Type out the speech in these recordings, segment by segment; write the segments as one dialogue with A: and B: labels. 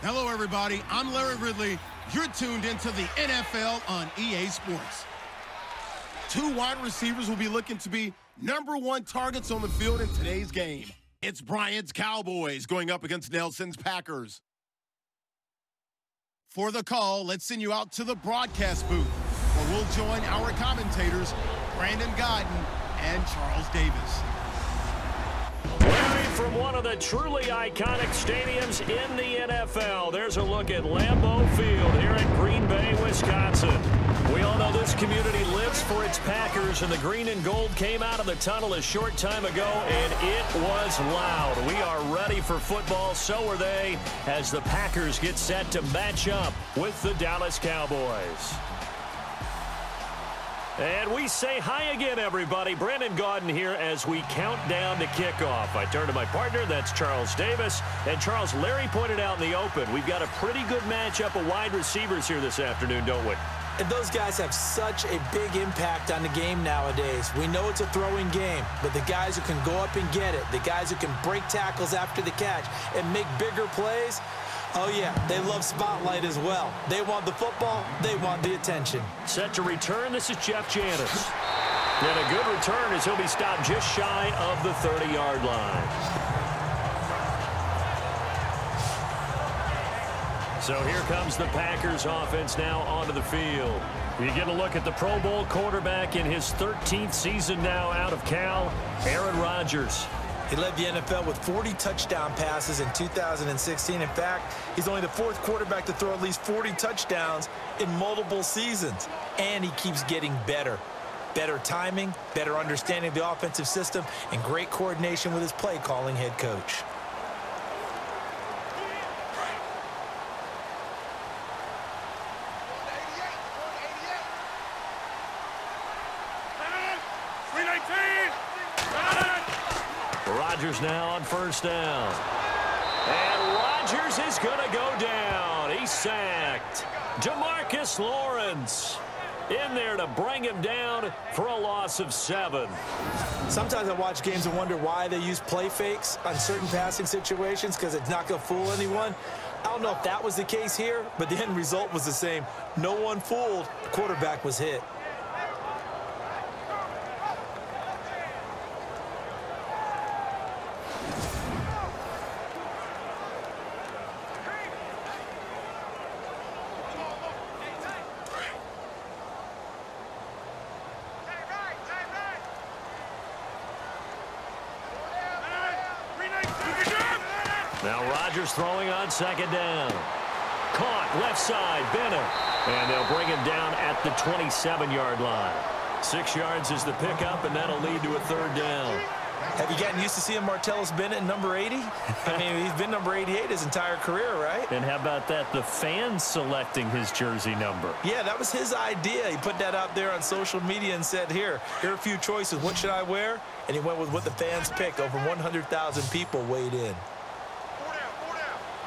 A: Hello, everybody. I'm Larry Ridley. You're tuned into the NFL on EA Sports. Two wide receivers will be looking to be #1 targets on the field in today's game. It's Bryant's Cowboys going up against Nelson's Packers. For the call, let's send you out to the broadcast booth, where we'll join our commentators, Brandon Godden and Charles Davis.
B: Larry, from one of the truly iconic stadiums in the NFL, there's a look at Lambeau Field here in Green Bay, Wisconsin. We all know this community lives for its Packers, and the green and gold came out of the tunnel a short time ago, and it was loud. We are ready for football, so are they, as the Packers get set to match up with the Dallas Cowboys. And we say hi again, everybody. Brandon Gaudin here as we count down to kickoff. I turn to my partner, that's Charles Davis. And Charles, Larry pointed out in the open, we've got a pretty good matchup of wide receivers here this afternoon, don't we?
C: And those guys have such a big impact on the game nowadays. We know it's a throwing game, but the guys who can go up and get it, the guys who can break tackles after the catch and make bigger plays, oh, yeah, they love spotlight as well. They want the football. They want the attention.
B: Set to return, this is Jeff Janis. And a good return as he'll be stopped just shy of the 30-yard line. So here comes the Packers offense now onto the field. You get a look at the Pro Bowl quarterback in his 13th season now out of Cal, Aaron Rodgers.
C: He led the NFL with 40 touchdown passes in 2016. In fact, he's only the 4th quarterback to throw at least 40 touchdowns in multiple seasons. And he keeps getting better. Better timing, better understanding of the offensive system, and great coordination with his play-calling head coach.
B: Rodgers now on first down. And Rodgers is going to go down. He's sacked. Demarcus Lawrence in there to bring him down for a loss of 7.
C: Sometimes I watch games and wonder why they use play fakes on certain passing situations, because it's not going to fool anyone. I don't know if that was the case here, but the end result was the same. No one fooled. The quarterback was hit.
B: Now Rodgers throwing on second down. Caught left side, Bennett. And they'll bring him down at the 27-yard line. 6 yards is the pickup, and that'll lead to a 3rd down.
C: Have you gotten used to seeing Martellus Bennett in number 80? I mean, he's been number 88 his entire career, right?
B: And how about that? The fans selecting his jersey number.
C: Yeah, that was his idea. He put that out there on social media and said, here are a few choices. What should I wear? And he went with what the fans picked. Over 100,000 people weighed in.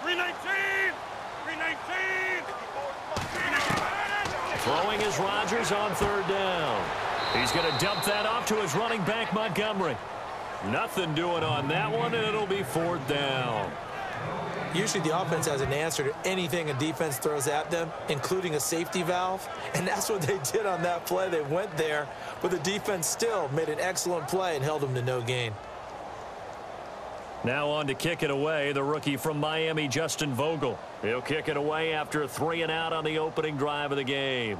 D: 319! 319!
B: Throwing is Rodgers on 3rd down. He's going to dump that off to his running back, Montgomery. Nothing doing on that one, and it'll be 4th down.
C: Usually the offense has an answer to anything a defense throws at them, including a safety valve. And that's what they did on that play. They went there, but the defense still made an excellent play and held them to no gain.
B: Now on to kick it away, the rookie from Miami, Justin Vogel. He'll kick it away after a 3-and-out on the opening drive of the game.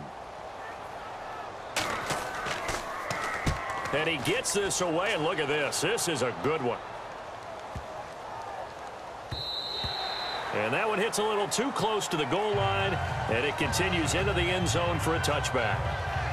B: And he gets this away, and look at this. This is a good one. And that one hits a little too close to the goal line, and it continues into the end zone for a touchback.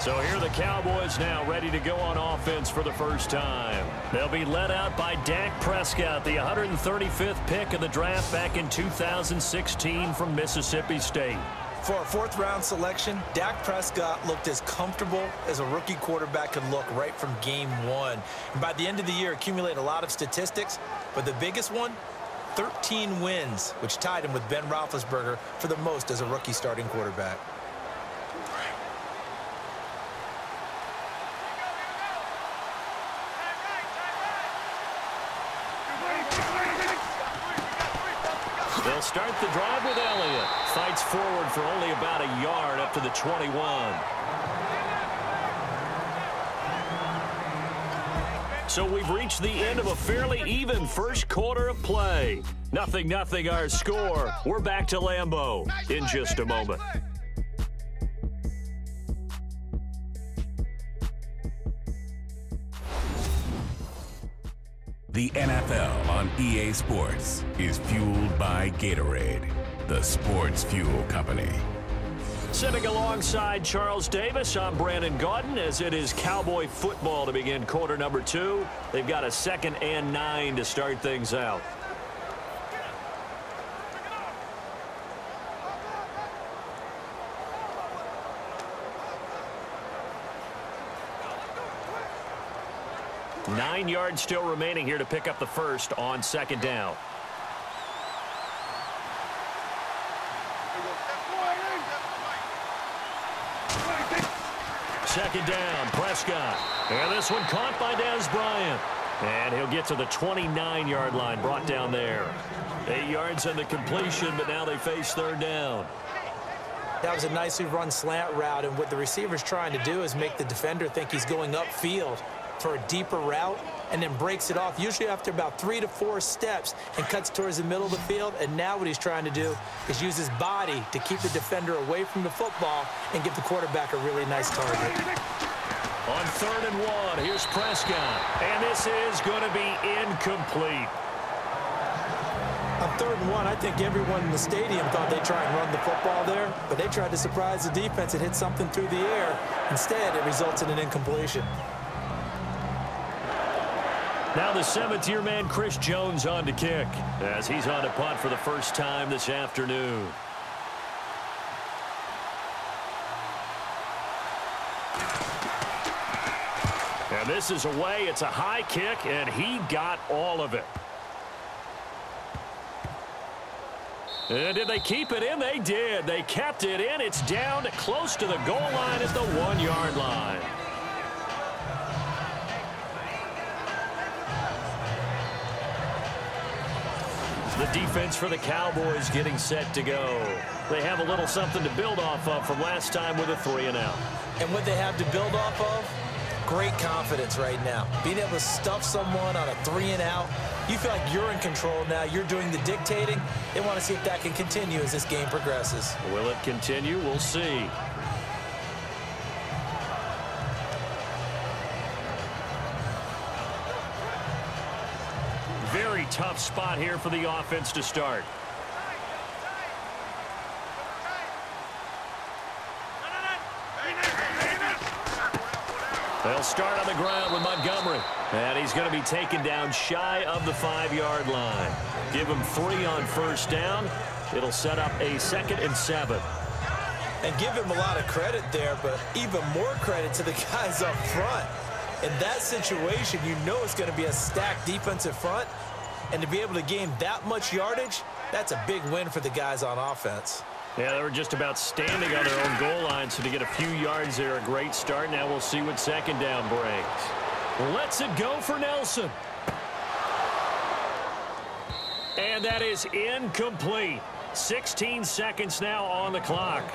B: So here are the Cowboys now ready to go on offense for the first time. They'll be led out by Dak Prescott, the 135th pick of the draft back in 2016 from Mississippi State.
C: For a 4th-round selection, Dak Prescott looked as comfortable as a rookie quarterback could look right from game 1. And by the end of the year, accumulated a lot of statistics, but the biggest one, 13 wins, which tied him with Ben Roethlisberger for the most as a rookie starting quarterback.
B: They'll start the drive with Elliott. Fights forward for only about a yard up to the 21. So we've reached the end of a fairly even first quarter of play. 0-0 our score. We're back to Lambeau in just a moment.
E: The NFL on EA Sports is fueled by Gatorade, the sports fuel company.
B: Sitting alongside Charles Davis, I'm Brandon Gaudin as it is Cowboy football to begin quarter number 2. They've got a 2nd and 9 to start things out. Nine yards still remaining here to pick up the first on 2nd down. Second down, Prescott. And this one caught by Dez Bryant. And he'll get to the 29-yard line, brought down there. 8 yards on the completion, but now they face 3rd down.
C: That was a nicely run slant route, and what the receiver's trying to do is make the defender think he's going upfield for a deeper route, and then breaks it off, usually after about 3 to 4 steps, and cuts towards the middle of the field. And now what he's trying to do is use his body to keep the defender away from the football and give the quarterback a really nice target.
B: On 3rd and 1, here's Prescott, and this is going to be incomplete.
C: On 3rd and 1, I think everyone in the stadium thought they'd try and run the football there, but they tried to surprise the defense and hit something through the air. Instead, it results in an incompletion.
B: Now the 7th-year man, Chris Jones, on to kick, as he's on to punt for the first time this afternoon. And this is away. It's a high kick, and he got all of it. And did they keep it in? They did. They kept it in. It's down close to the goal line at the 1-yard line. The defense for the Cowboys getting set to go. They have a little something to build off of from last time with a 3-and-out.
C: And what they have to build off of? Great confidence right now. Being able to stuff someone on a 3-and-out. You feel like you're in control now. You're doing the dictating. They want to see if that can continue as this game progresses.
B: Will it continue? We'll see. Very tough spot here for the offense to start. They'll start on the ground with Montgomery. And he's going to be taken down shy of the 5-yard line. Give him 3 on 1st down. It'll set up a 2nd and 7.
C: And give him a lot of credit there, but even more credit to the guys up front. In that situation, you know it's going to be a stacked defensive front. And to be able to gain that much yardage, that's a big win for the guys on offense.
B: Yeah, they were just about standing on their own goal line, so to get a few yards there, a great start. Now we'll see what 2nd down brings. Lets it go for Nelson. And that is incomplete. 16 seconds now on the clock.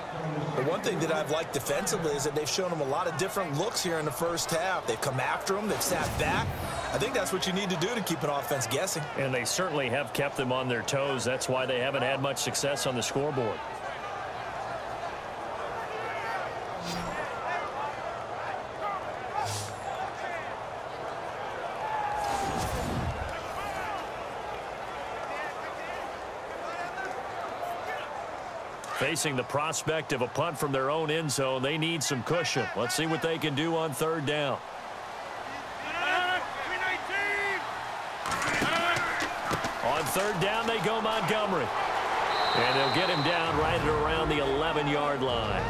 C: The one thing that I've liked defensively is that they've shown them a lot of different looks here in the first half. They've come after them. They've sat back. I think that's what you need to do to keep an offense guessing.
B: And they certainly have kept them on their toes. That's why they haven't had much success on the scoreboard. Facing the prospect of a punt from their own end zone, they need some cushion. Let's see what they can do on 3rd down. On 3rd down, they go Montgomery. And they'll get him down right at around the 11-yard line.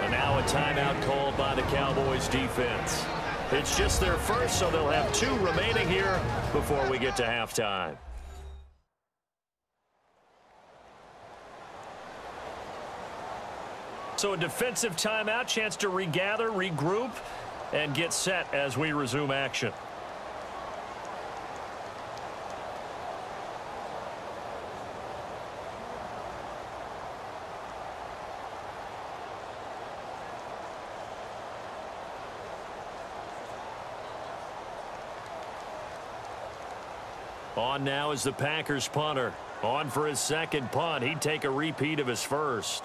B: And now a timeout called by the Cowboys defense. It's just their first, so they'll have 2 remaining here before we get to halftime. So a defensive timeout, chance to regather, regroup, and get set as we resume action. On now is the Packers punter. On for his second punt. He'd take a repeat of his first.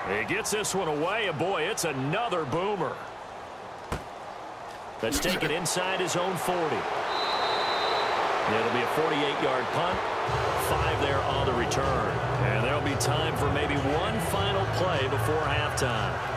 B: He gets this one away, and boy, it's another boomer. That's taken inside his own 40. It'll be a 48-yard punt. 5 there on the return. And there'll be time for maybe one final play before halftime.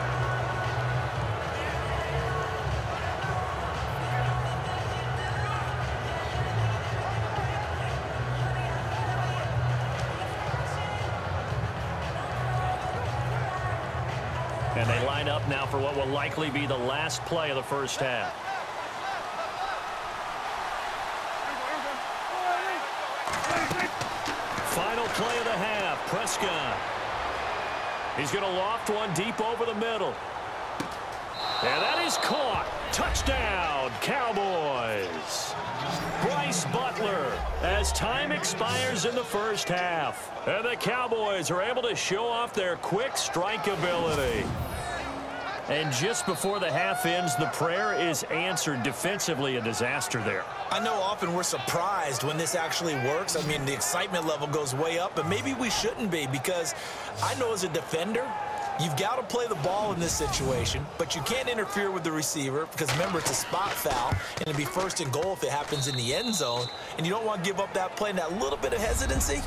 B: And they line up now for what will likely be the last play of the first half. Final play of the half, Prescott. He's going to loft one deep over the middle. And that is caught. Touchdown, Cowboys. Bryce Butler as time expires in the first half. And the Cowboys are able to show off their quick strike ability. And just before the half ends, the prayer is answered. Defensively, a disaster there.
C: I know often we're surprised when this actually works. I mean, the excitement level goes way up, but maybe we shouldn't be, because I know as a defender, you've got to play the ball in this situation, but you can't interfere with the receiver because, remember, it's a spot foul, and it'd be first and goal if it happens in the end zone, and you don't want to give up that play. And that little bit of hesitancy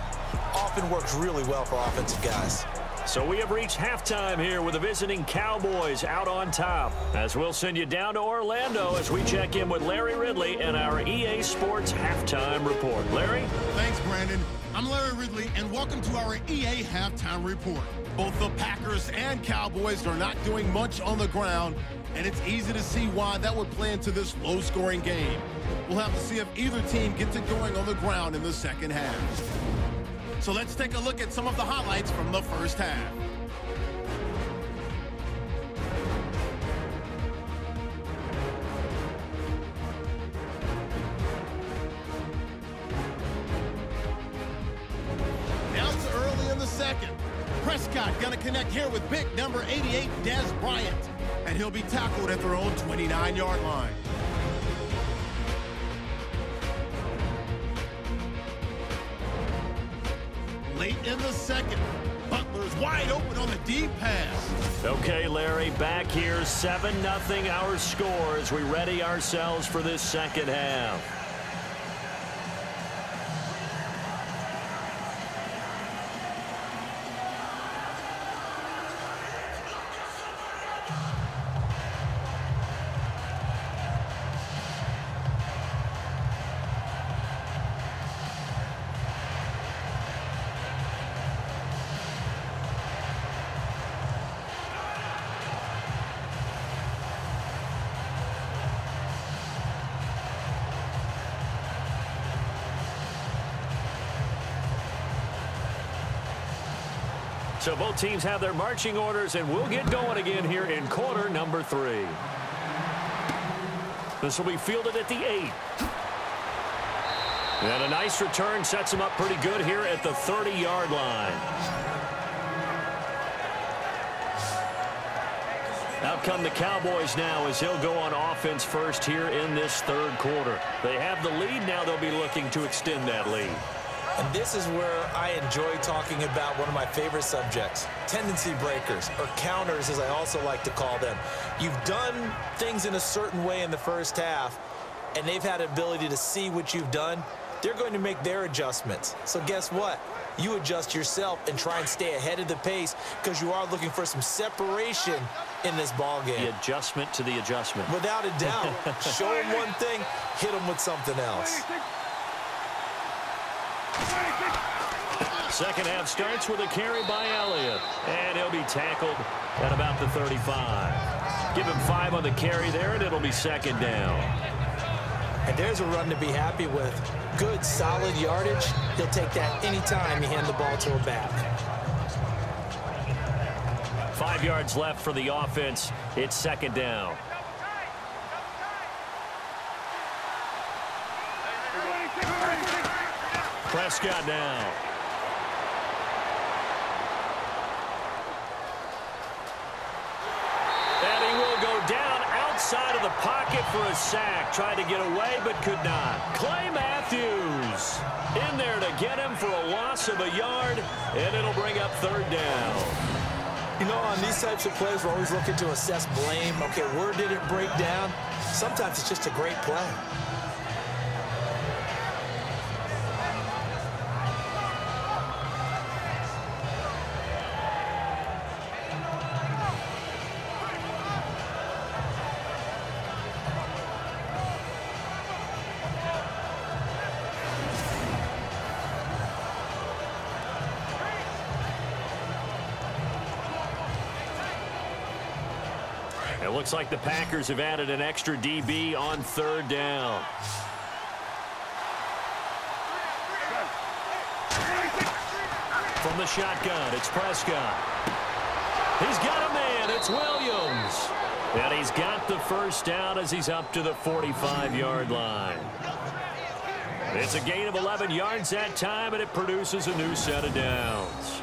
C: often works really well for offensive guys.
B: So we have reached halftime here with the visiting Cowboys out on top, as we'll send you down to Orlando as we check in with Larry Ridley and our EA Sports Halftime Report. Larry?
A: Thanks, Brandon. I'm Larry Ridley, and welcome to our EA Halftime Report. Both the Packers and Cowboys are not doing much on the ground, and it's easy to see why that would play into this low-scoring game. We'll have to see if either team gets it going on the ground in the second half. So let's take a look at some of the highlights from the first half. Now to early in the second. Prescott going to connect here with big number 88, Des Bryant. And he'll be tackled at their own 29-yard line. Late in the second, Butler's wide open on the deep pass.
B: Okay, Larry, back here, 7-0 our score as we ready ourselves for this second half. So both teams have their marching orders, and we'll get going again here in quarter number 3. This will be fielded at the 8. And a nice return sets him up pretty good here at the 30-yard line. Out come the Cowboys now as he'll go on offense first here in this third quarter. They have the lead. Now they'll be looking to extend that lead.
C: And this is where I enjoy talking about one of my favorite subjects, tendency breakers, or counters as I also like to call them. You've done things in a certain way in the first half, and they've had the ability to see what you've done. They're going to make their adjustments. So guess what? You adjust yourself and try and stay ahead of the pace because you are looking for some separation in this ball game.
B: The adjustment to the adjustment.
C: Without a doubt. Show them one thing, hit them with something else.
B: Second half starts with a carry by Elliott, and he'll be tackled at about the 35. Give him 5 on the carry there, and it'll be second down.
C: And there's a run to be happy with. Good, solid yardage. He'll take that anytime you hand the ball to a back.
B: 5 yards left for the offense. It's second down. Prescott now. And he will go down the pocket for a sack. Tried to get away, but could not. Clay Matthews in there to get him for a loss of a yard, and it'll bring up third down.
C: You know, on these types of plays, we're always looking to assess blame. Okay, where did it break down? Sometimes it's just a great play.
B: It looks like the Packers have added an extra DB on third down. From the shotgun, it's Prescott. He's got a man. It's Williams. And he's got the first down as he's up to the 45-yard line. It's a gain of 11 yards that time, and it produces a new set of downs.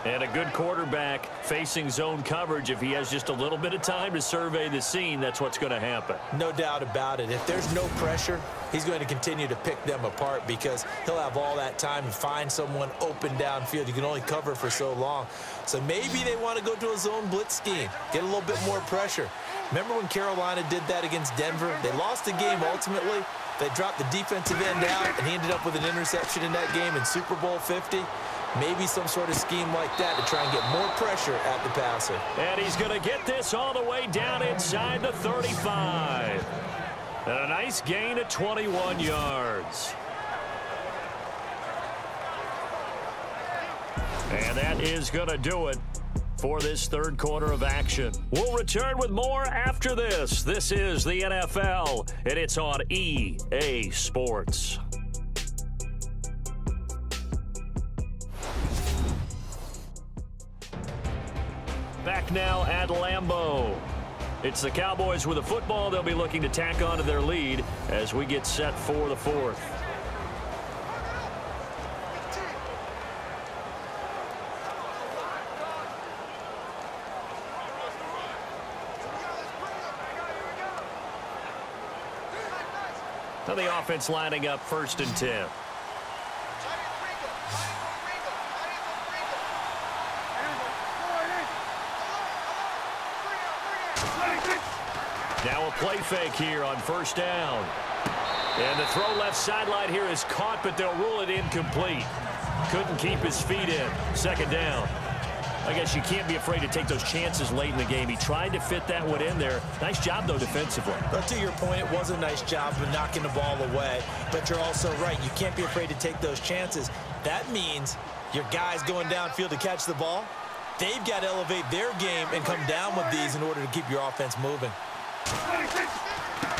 B: And a good quarterback facing zone coverage, if he has just a little bit of time to survey the scene, that's what's going to happen.
C: No doubt about it. If there's no pressure, he's going to continue to pick them apart because he'll have all that time to find someone open downfield. You can only cover for so long. So maybe they want to go to a zone blitz scheme, get a little bit more pressure. Remember when Carolina did that against Denver? They lost the game ultimately. They dropped the defensive end out, and he ended up with an interception in that game in Super Bowl 50. Maybe some sort of scheme like that to try and get more pressure at the passer.
B: And he's going to get this all the way down inside the 35. And a nice gain of 21 yards. And that is going to do it for this third quarter of action. We'll return with more after this. This is the NFL, and it's on EA Sports. Back now at Lambeau. It's the Cowboys with a football. They'll be looking to tack on to their lead as we get set for the fourth. Now the offense lining up 1st and 10. Now a play fake here on 1st down. And the throw left sideline here is caught, but they'll rule it incomplete. Couldn't keep his feet in. 2nd down. I guess you can't be afraid to take those chances late in the game. He tried to fit that one in there. Nice job, though, defensively.
C: But to your point, it was a nice job of knocking the ball away. But you're also right. You can't be afraid to take those chances. That means your guys going downfield to catch the ball, they've got to elevate their game and come down with these in order to keep your offense moving.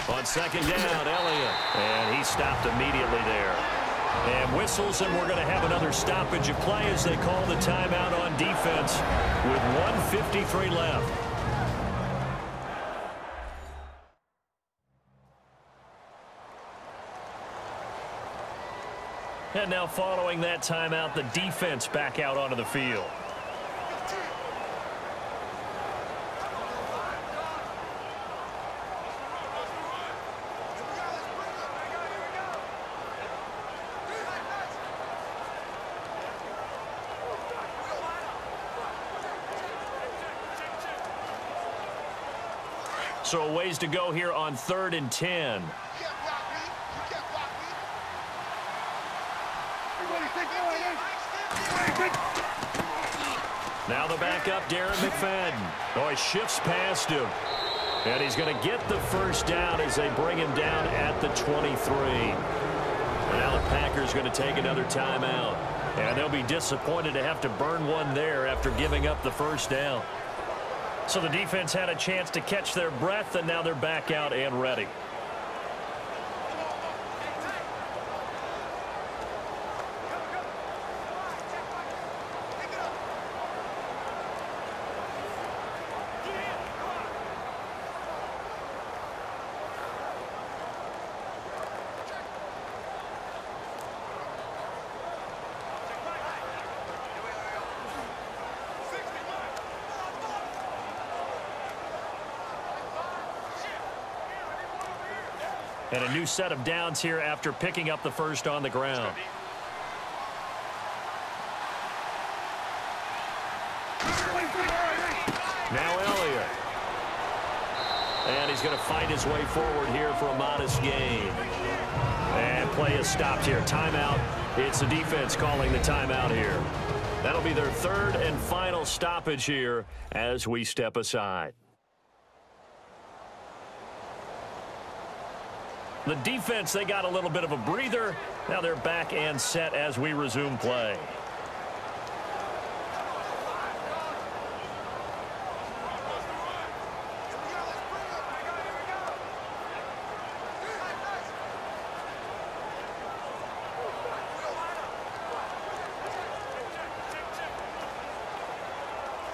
B: On 2nd down, Elliott. And he stopped immediately there. And whistles, and we're going to have another stoppage of play as they call the timeout on defense with 1:53 left. And now following that timeout, the defense back out onto the field. So a ways to go here on 3rd and 10. Now the backup, Darren McFadden. Oh, he shifts past him. And he's going to get the 1st down as they bring him down at the 23. And now the Packers going to take another timeout. And they'll be disappointed to have to burn one there after giving up the 1st down. So the defense had a chance to catch their breath, and now they're back out and ready. And a new set of downs here after picking up the first on the ground. Now Elliott. And he's going to fight his way forward here for a modest gain. And play is stopped here. Timeout. It's the defense calling the timeout here. That'll be their third and final stoppage here as we step aside. The defense, they got a little bit of a breather. Now they're back and set as we resume play.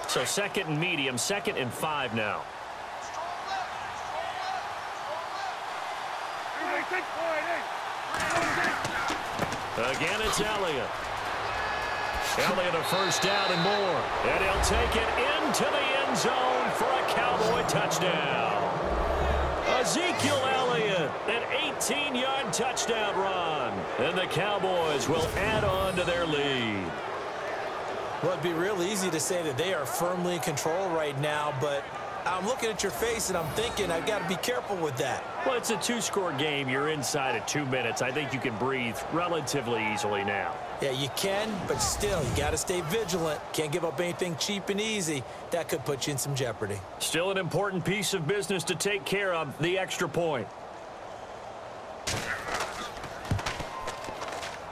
B: So second and medium, 2nd and 5 now. Again, it's Elliott. Elliott a first down and more. And he'll take it into the end zone for a Cowboy touchdown. Ezekiel Elliott, an 18-yard touchdown run. And the Cowboys will add on to their lead.
C: Well, it'd be real easy to say that they are firmly in control right now, but I'm looking at your face and I'm thinking I've got to be careful with that.
B: Well, it's a 2-score game. You're inside of 2 minutes. I think you can breathe relatively easily now.
C: Yeah, you can, but still, you got to stay vigilant. Can't give up anything cheap and easy. That could put you in some jeopardy.
B: Still an important piece of business to take care of, the extra point.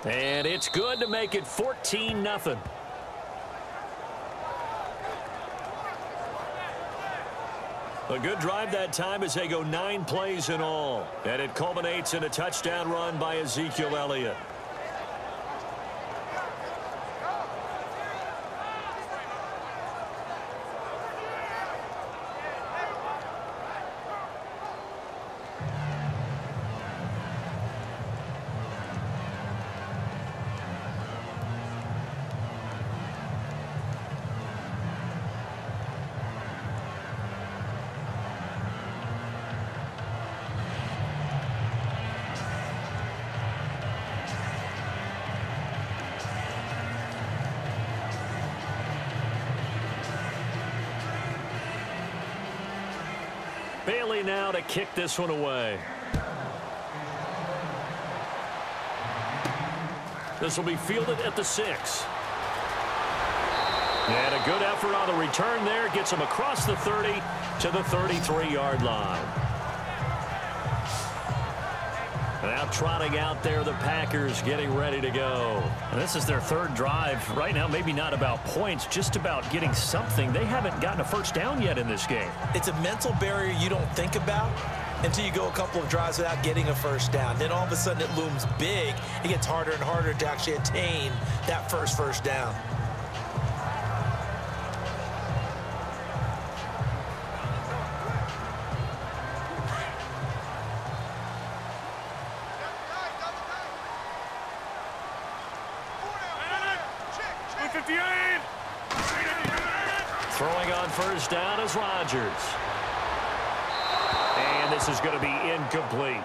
B: And it's good to make it 14-0. A good drive that time as they go 9 plays in all. And it culminates in a touchdown run by Ezekiel Elliott. Bailey now to kick this one away. This will be fielded at the 6. And a good effort on the return there. Gets him across the 30 to the 33-yard line. Now trotting out there, the Packers getting ready to go. And this is their third drive. Right now, maybe not about points, just about getting something. They haven't gotten a first down yet in this game. It's a mental barrier you don't think about until you go a couple of drives without getting a first down. Then all of a sudden it looms big. It gets harder and harder to actually attain that first down. Throwing on first down is Rodgers. And this is going to be incomplete.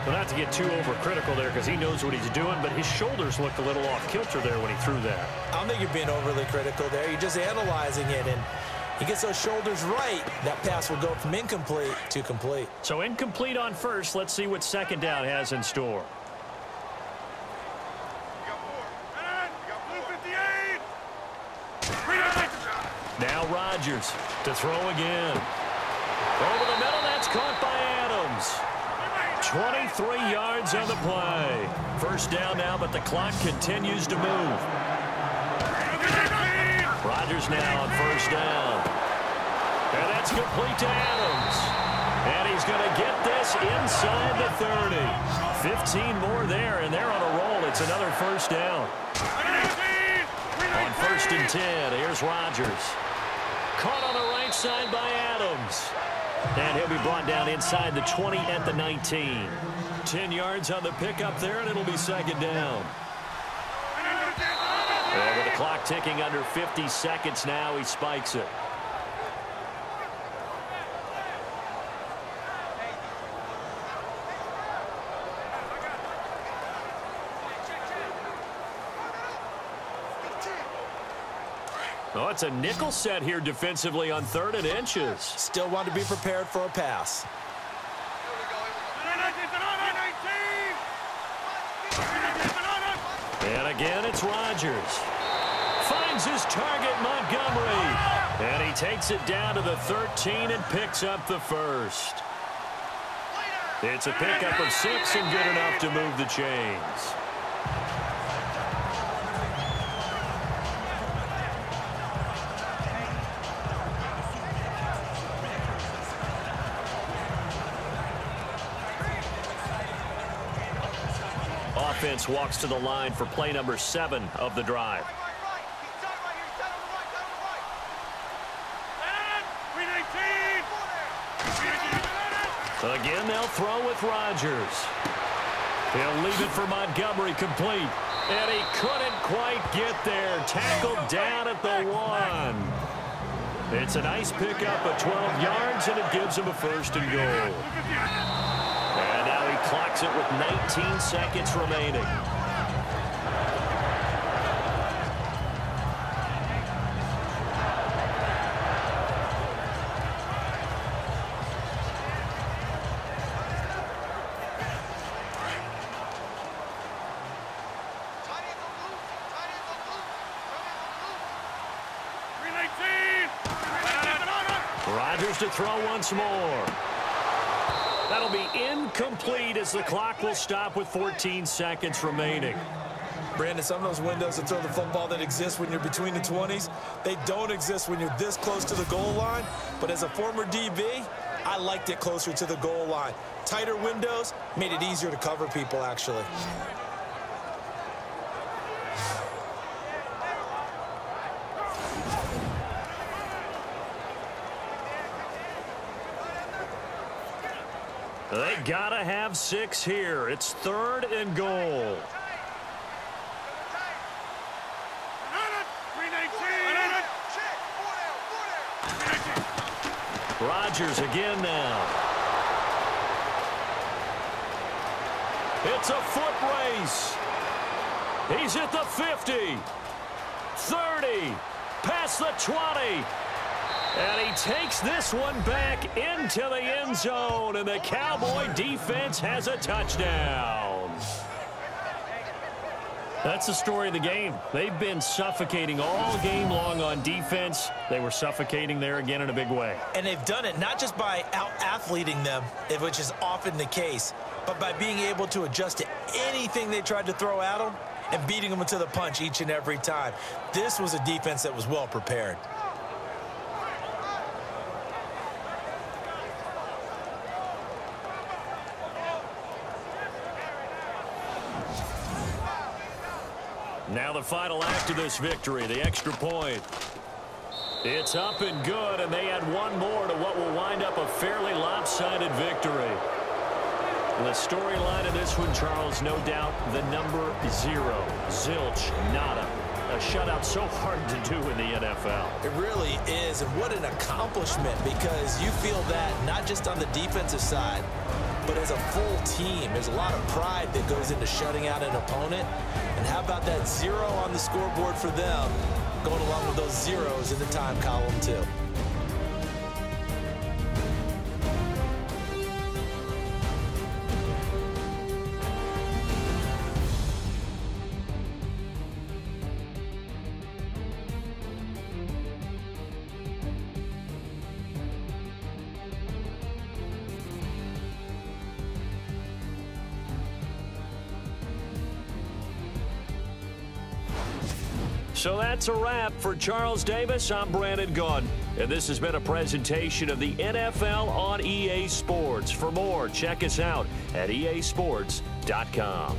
B: Well, not to get too overcritical there because he knows what he's doing, but his shoulders looked a little off kilter there when he threw that. I don't think you're being overly critical there. You're just analyzing it, and he gets those shoulders right. That pass will go from incomplete to complete. So incomplete on first. Let's see what second down has in store. Now Rodgers to throw again. Over the middle, that's caught by Adams. 23 yards on the play. First down now, but the clock continues to move. Rodgers now on first down. And that's complete to Adams. And he's going to get this inside the 30. 15 more there, and they're on a roll. It's another first down. On 1st and 10, here's Rodgers. Caught on the right side by Adams. And he'll be brought down inside the 20 at the 19. 10 yards on the pickup there, and it'll be second down. And with the clock ticking under 50 seconds now, he spikes it. Oh, it's a nickel set here defensively on 3rd and inches.
C: Still want to be prepared for a pass.
B: And again, it's Rodgers. Finds his target, Montgomery. And he takes it down to the 13 and picks up the first. It's a pickup of 6 and good enough to move the chains. Offense walks to the line for play number 7 of the drive. Again, they'll throw with Rodgers. He'll leave it for Montgomery complete. And he couldn't quite get there. Tackled down at the 1. It's a nice pickup of 12 yards, and it gives him a 1st and goal. And now he clocks it with 19 seconds remaining. Rodgers to throw once more. That'll be incomplete as the clock will stop with 14 seconds remaining.
C: Brandon, some of those windows to throw the football that exist when you're between the 20s, they don't exist when you're this close to the goal line. But as a former DB, I liked it closer to the goal line. Tighter windows made it easier to cover people, actually.
B: They gotta have 6 here. It's 3rd and goal. Rodgers again now. It's a foot race. He's at the 50, 30, past the 20. And he takes this one back into the end zone, and the Cowboy defense has a touchdown. That's the story of the game. They've been suffocating all game long on defense. They were suffocating there again in a big way.
C: And they've done it not just by out-athleting them, which is often the case, but by being able to adjust to anything they tried to throw at them and beating them to the punch each and every time. This was a defense that was well prepared.
B: Now the final act of this victory, the extra point. It's up and good, and they add one more to what will wind up a fairly lopsided victory. The storyline of this one, Charles, no doubt the number 0. Zilch, nada. A shutout so hard to do in the NFL.
C: It really is, and what an accomplishment, because you feel that not just on the defensive side, but as a full team. There's a lot of pride that goes into shutting out an opponent. And how about that 0 on the scoreboard for them, going along with those zeros in the time column, too.
B: So that's a wrap for Charles Davis. I'm Brandon Gaudin, and this has been a presentation of the NFL on EA Sports. For more, check us out at easports.com.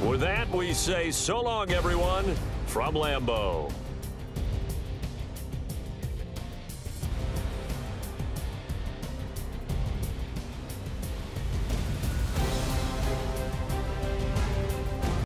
B: With that, we say so long, everyone, from Lambeau.